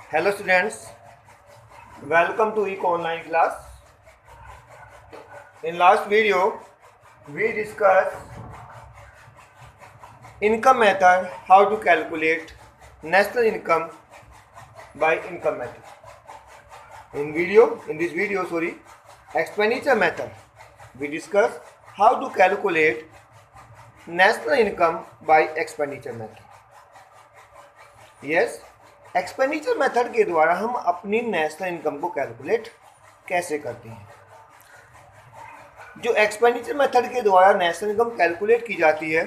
Hello students, welcome to Eco Online class. In last video, we discussed income method, how to calculate national income by income method. In this video, expenditure method, we discussed how to calculate national income by expenditure method. Yes, expenditure method के द्वारा हम अपनी national income को calculate कैसे करते हैं। जो expenditure method के द्वारा नेशनल इनकम कैलकुलेट की जाती है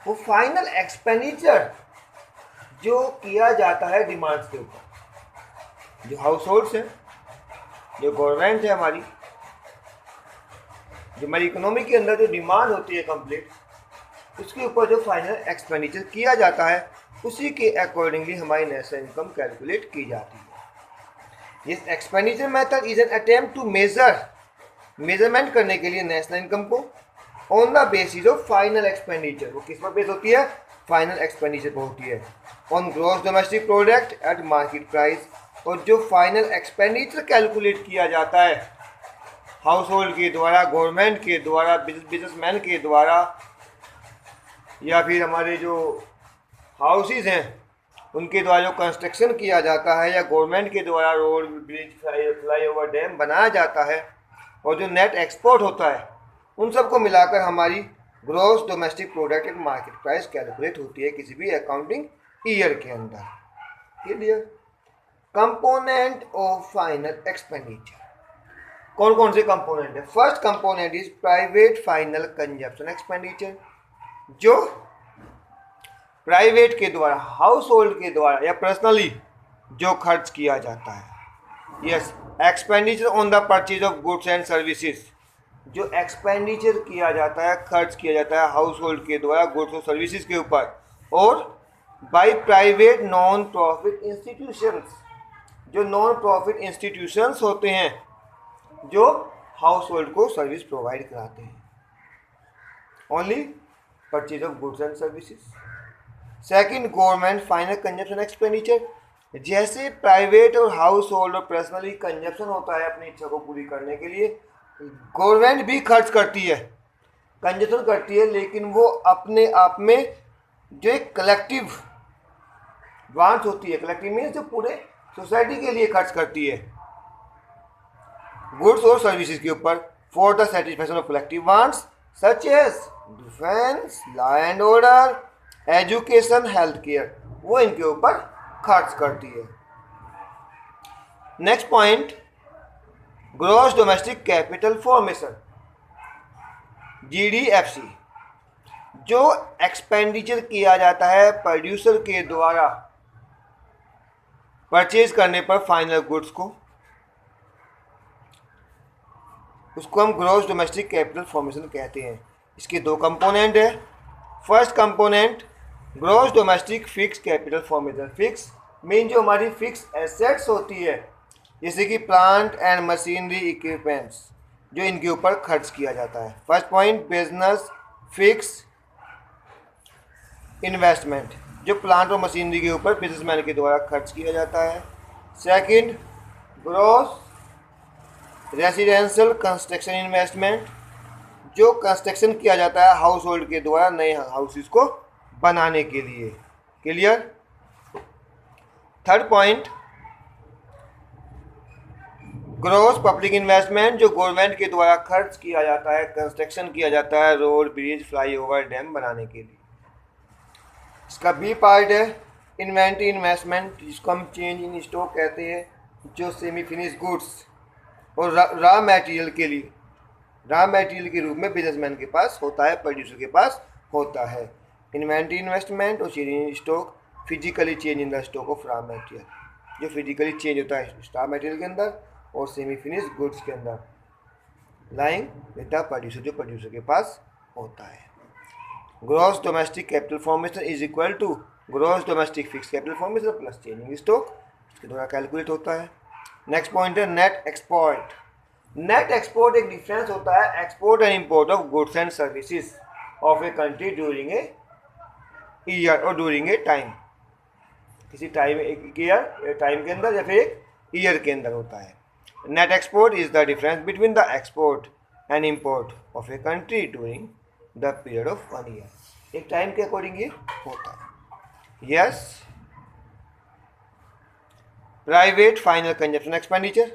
वो फाइनल एक्सपेंडिचर जो किया जाता है डिमांड्स के ऊपर, जो हाउस होल्ड्स हैं, जो गवर्नमेंट है हमारी, जो हमारी इकोनॉमी के अंदर जो डिमांड होती है कंप्लीट, उसके ऊपर जो फाइनल एक्सपेंडिचर किया जाता है उसी के अकॉर्डिंगली हमारी नेशनल इनकम कैलकुलेट की जाती है। इस expenditure method is an attempt to measurement करने के लिए नेशनल इनकम को on the basis of final expenditure. वो किस पर बेस होती है? फाइनल एक्सपेंडिचर पर होती है, on gross domestic product at market price. और जो फाइनल एक्सपेंडिचर कैलकुलेट किया जाता है हाउस होल्ड के द्वारा, गवर्नमेंट के द्वारा, बिजनेसमैन के द्वारा, या फिर हमारे जो हाउसेज हैं उनके द्वारा जो कंस्ट्रक्शन किया जाता है, या गवर्नमेंट के द्वारा रोड, ब्रिज, फ्लाईओवर, डैम बनाया जाता है, और जो नेट एक्सपोर्ट होता है, उन सबको मिलाकर हमारी gross domestic product and market price calculate होती है किसी भी अकाउंटिंग ईयर के अंदर। Clear? Component of final expenditure, कौन कौन से कंपोनेंट है? First component is private final consumption expenditure, जो प्राइवेट के द्वारा, हाउस होल्ड के द्वारा या पर्सनली जो खर्च किया जाता है। Yes, expenditure on the purchase of goods and services, जो एक्सपेंडिचर किया जाता है, खर्च किया जाता है हाउस होल्ड के द्वारा गुड्स और सर्विसेज के ऊपर। और by private non profit institutions, जो नॉन प्रॉफिट इंस्टीट्यूशंस होते हैं जो हाउस होल्ड को सर्विस प्रोवाइड कराते हैं। Only purchase of goods and services. Second, government final consumption expenditure, जैसे प्राइवेट और हाउस होल्ड और पर्सनली कंजप्शन होता है अपनी इच्छा को पूरी करने के लिए, गवर्नमेंट भी खर्च करती है, कंजप्शन करती है, लेकिन वो अपने आप में जो एक कलेक्टिव वांट्स होती है, कलेक्टिव मीन्स जो पूरे सोसाइटी के लिए खर्च करती है गुड्स और सर्विसेज के ऊपर, for the satisfaction of collective wants such as defence, law and order, education, health care, वो इनके ऊपर खर्च करती है। Next point, gross domestic capital formation, GDFC, जो एक्सपेंडिचर किया जाता है प्रोड्यूसर के द्वारा परचेज करने पर फाइनल गुड्स को, उसको हम ग्रॉस डोमेस्टिक कैपिटल फॉर्मेशन कहते हैं। इसके दो कंपोनेंट है। First component gross domestic fixed capital formation. Fix mean जो हमारी फिक्स एसेट्स होती है, जैसे कि प्लांट एंड मशीनरी, इक्विपमेंट्स, जो इनके ऊपर खर्च किया जाता है। First point, business fix investment, जो प्लांट और मशीनरी के ऊपर बिजनेसमैन के द्वारा खर्च किया जाता है। Second, gross residential construction investment, जो कंस्ट्रक्शन किया जाता है हाउस होल्ड के द्वारा नए हाउसेस को बनाने के लिए। Clear? Third point, gross public investment, जो गवर्नमेंट के द्वारा खर्च किया जाता है, कंस्ट्रक्शन किया जाता है रोड, ब्रिज, फ्लाईओवर, डैम बनाने के लिए। इसका बी पार्ट है इन्वेंट्री इन्वेस्टमेंट, जिसको हम चेंज इन स्टॉक कहते हैं, जो सेमी फिनिश गुड्स और रॉ मटेरियल के लिए, रॉ मटेरियल के रूप में बिजनेसमैन के पास होता है, प्रोड्यूसर के पास होता है। इन्वेंट्री इन्वेस्टमेंट और change in stock, physically change in the stock of raw material, जो फिजिकली चेंज होता है रॉ मटेरियल के अंदर और सेमी फिनिश गुड्स के अंदर, लाइंग विद द प्रोड्यूसर, जो प्रोड्यूसर के पास होता है। Gross domestic capital formation is equal to gross domestic fixed capital formation plus change in stock, इसके द्वारा कैलकुलेट होता है। नेक्स्ट पॉइंट है नेट एक्सपोर्ट। नेट एक्सपोर्ट एक डिफरेंस होता है export and import of goods and services of a country during a year और during a time. किसी टाइम, एक ईयर टाइम के अंदर या फिर एक ईयर के अंदर होता है। Net export is the difference between the export and import of a country during the period of 1 year. एक टाइम के अकॉर्डिंग ये होता है। Yes, private final consumption expenditure,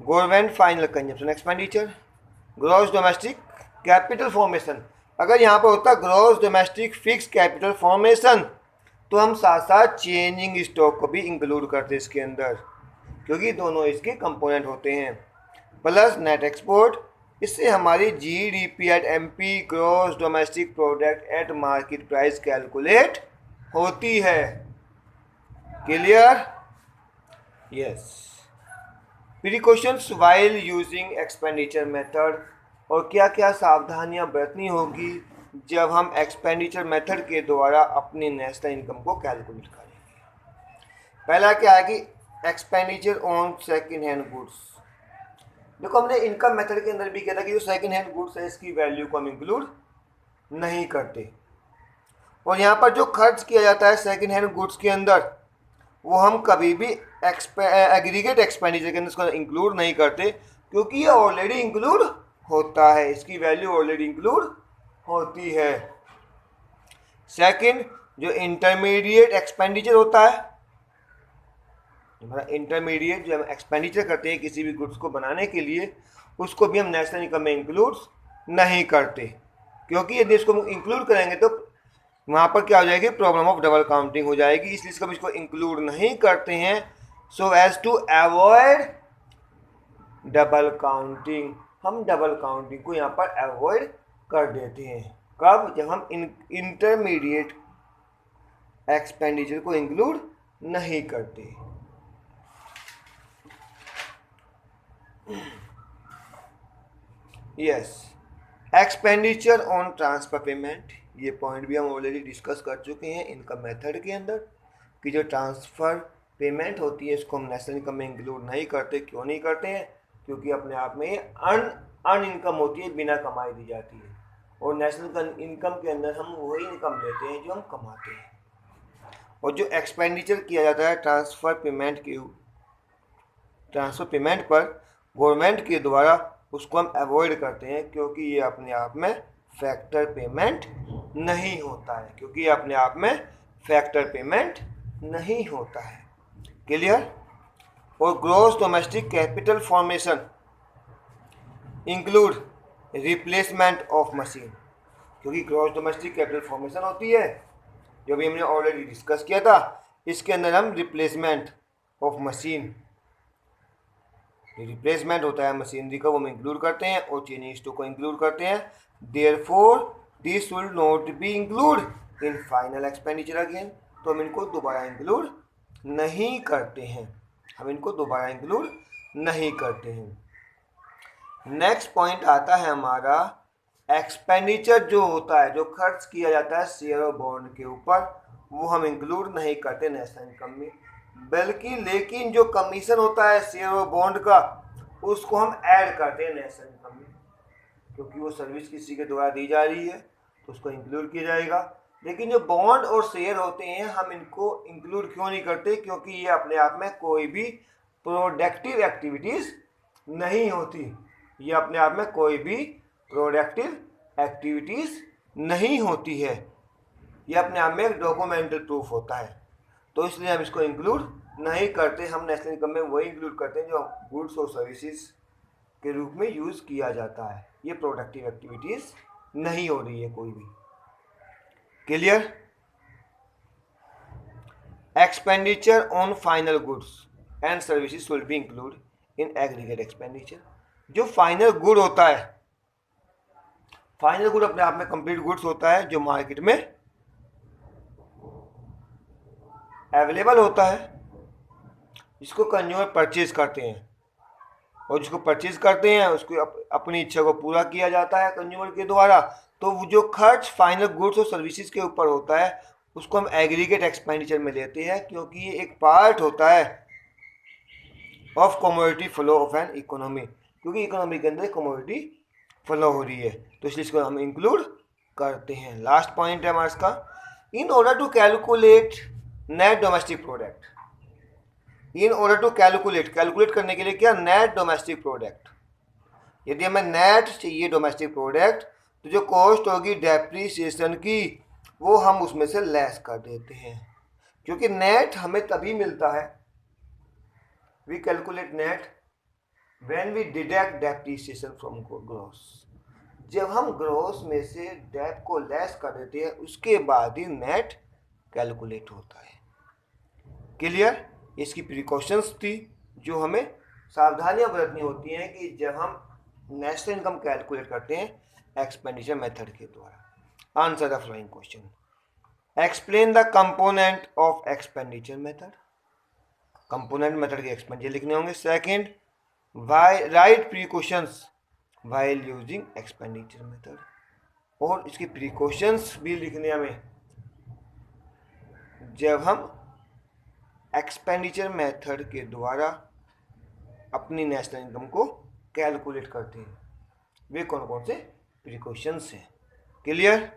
government final consumption expenditure, gross domestic capital formation. अगर यहाँ पर होता gross domestic fixed capital formation तो हम साथ साथ चेंजिंग स्टॉक को भी इंक्लूड करते इसके अंदर, क्योंकि दोनों इसके कंपोनेंट होते हैं। प्लस नेट एक्सपोर्ट, इससे हमारी GDP at MP, gross domestic product at market price calculate होती है। Clear? Yes. Precautions while using expenditure method, और क्या क्या सावधानियां बरतनी होगी जब हम एक्सपेंडिचर मेथड के द्वारा अपनी नेशनल इनकम को कैलकुलेट करेंगे। पहला क्या है कि expenditure on second hand goods. देखो, हमने इनकम मेथड के अंदर भी किया था कि जो सेकंड हैंड गुड्स है इसकी वैल्यू को हम इंक्लूड नहीं करते, और यहाँ पर जो खर्च किया जाता है सेकंड हैंड गुड्स के अंदर वो हम कभी भी एग्रीगेट एक्सपेंडिचर के अंदर इसको इंक्लूड नहीं करते, क्योंकि ये ऑलरेडी इंक्लूड होता है, इसकी वैल्यू ऑलरेडी इंक्लूड होती है। सेकंड, जो इंटरमीडिएट एक्सपेंडिचर होता है, हमारा इंटरमीडिएट जो हम एक्सपेंडिचर करते हैं किसी भी गुड्स को बनाने के लिए, उसको भी हम नेशनल इनकम में इंक्लूड नहीं करते, क्योंकि यदि इसको इंक्लूड करेंगे तो वहाँ पर क्या हो जाएगी, प्रॉब्लम ऑफ डबल काउंटिंग हो जाएगी, इसलिए हम इसको इंक्लूड नहीं करते हैं, so as to avoid double counting. हम डबल काउंटिंग को यहाँ पर अवॉइड कर देते हैं। कब? जब हम इंटरमीडिएट एक्सपेंडिचर को इंक्लूड नहीं करते। Yes, expenditure on transfer payment, ये पॉइंट भी हम ऑलरेडी डिस्कस कर चुके हैं इनकम मेथड के अंदर, कि जो ट्रांसफ़र पेमेंट होती है इसको हम नेशनल इनकम में इंक्लूड नहीं करते। क्यों नहीं करते हैं? क्योंकि अपने आप में ये अन इनकम होती है, बिना कमाई दी जाती है, और नेशनल इनकम के अंदर हम वही इनकम लेते हैं जो हम कमाते हैं। और जो एक्सपेंडिचर किया जाता है ट्रांसफ़र पेमेंट पर गवर्नमेंट के द्वारा, उसको हम अवॉइड करते हैं, क्योंकि ये अपने आप में फैक्टर पेमेंट नहीं होता है, क्योंकि ये अपने आप में फैक्टर पेमेंट नहीं होता है। क्लियर? और gross domestic capital formation include replacement of machine, क्योंकि ग्रॉस डोमेस्टिक कैपिटल फॉर्मेशन होती है जो भी हमने ऑलरेडी डिस्कस किया था, इसके अंदर हम रिप्लेसमेंट ऑफ मशीन, रिप्लेसमेंट होता है मशीनरी का, वो हम इंक्लूड करते हैं, और चेंजिंग स्टॉक को इंक्लूड करते हैं। Therefore this will not be include in final expenditure again, तो हम इनको दोबारा इंक्लूड नहीं करते हैं, हम इनको दोबारा इंक्लूड नहीं करते हैं। नेक्स्ट पॉइंट आता है हमारा एक्सपेंडिचर जो होता है, जो खर्च किया जाता है शेयर और बॉन्ड के ऊपर, वो हम इंक्लूड नहीं करते नेशनल इनकम में, बल्कि लेकिन जो कमीशन होता है शेयर और बॉन्ड का, उसको हम ऐड करते हैं नेशनल इनकम में, क्योंकि वो सर्विस किसी के द्वारा दी जा रही है तो उसको इंक्लूड किया जाएगा। लेकिन जो बॉन्ड और शेयर होते हैं हम इनको इंक्लूड क्यों नहीं करते? क्योंकि ये अपने आप में कोई भी प्रोडक्टिव एक्टिविटीज़ नहीं होती, ये अपने आप में कोई भी प्रोडक्टिव एक्टिविटीज़ नहीं होती है, ये अपने आप में एक डॉक्यूमेंटल प्रूफ होता है, तो इसलिए हम इसको इंक्लूड नहीं करते। हम नेशनल इनकम में वही इंक्लूड करते हैं जो गुड्स और सर्विसेज के रूप में यूज़ किया जाता है, ये प्रोडक्टिव एक्टिविटीज़ नहीं हो रही है कोई भी। Clear? Expenditure on final goods and services will be include in aggregate expenditure. जो फाइनल गुड होता है, फाइनल गुड अपने आप में कंप्लीट गुड्स होता है जो मार्केट में अवेलेबल होता है, जिसको कंज्यूमर परचेज करते हैं, और जिसको परचेज करते हैं उसको अपनी इच्छा को पूरा किया जाता है कंज्यूमर के द्वारा। तो जो खर्च फाइनल गुड्स और सर्विसेज के ऊपर होता है उसको हम एग्रीगेट एक्सपेंडिचर में लेते हैं, क्योंकि ये एक पार्ट होता है of commodity flow of an economy, क्योंकि इकोनॉमी के अंदर कमोडिटी फ्लो हो रही है, तो इसलिए इसको हम इंक्लूड करते हैं। लास्ट पॉइंट है हमारा इसका, in order to calculate net domestic product. In order to calculate करने के लिए क्या, नेट डोमेस्टिक प्रोडक्ट। यदि हमें नेट चाहिए डोमेस्टिक प्रोडक्ट तो जो कॉस्ट होगी डेप्रीसिएशन की वो हम उसमें से लेस कर देते हैं, क्योंकि नेट हमें तभी मिलता है, we calculate net when we deduct depreciation from gross. जब हम ग्रॉस में से डेप को लेस कर देते हैं उसके बाद ही नेट कैलकुलेट होता है। क्लियर? इसकी प्रिकॉशंस थी जो हमें सावधानियां बरतनी होती हैं कि जब हम नेशनल इनकम कैलकुलेट करते हैं एक्सपेंडिचर मेथड के द्वारा। Answer the following question. Explain the component of expenditure method. Component method के एक्सपेंडिचर लिखने होंगे। Second, right precautions while using expenditure method, और इसके प्रिकॉशंस भी लिखने हमें जब हम एक्सपेंडिचर मेथड के द्वारा अपनी नेशनल इनकम को कैलकुलेट करते हैं। वे कौन कौन से प्रिकॉशंस हैं। क्लियर?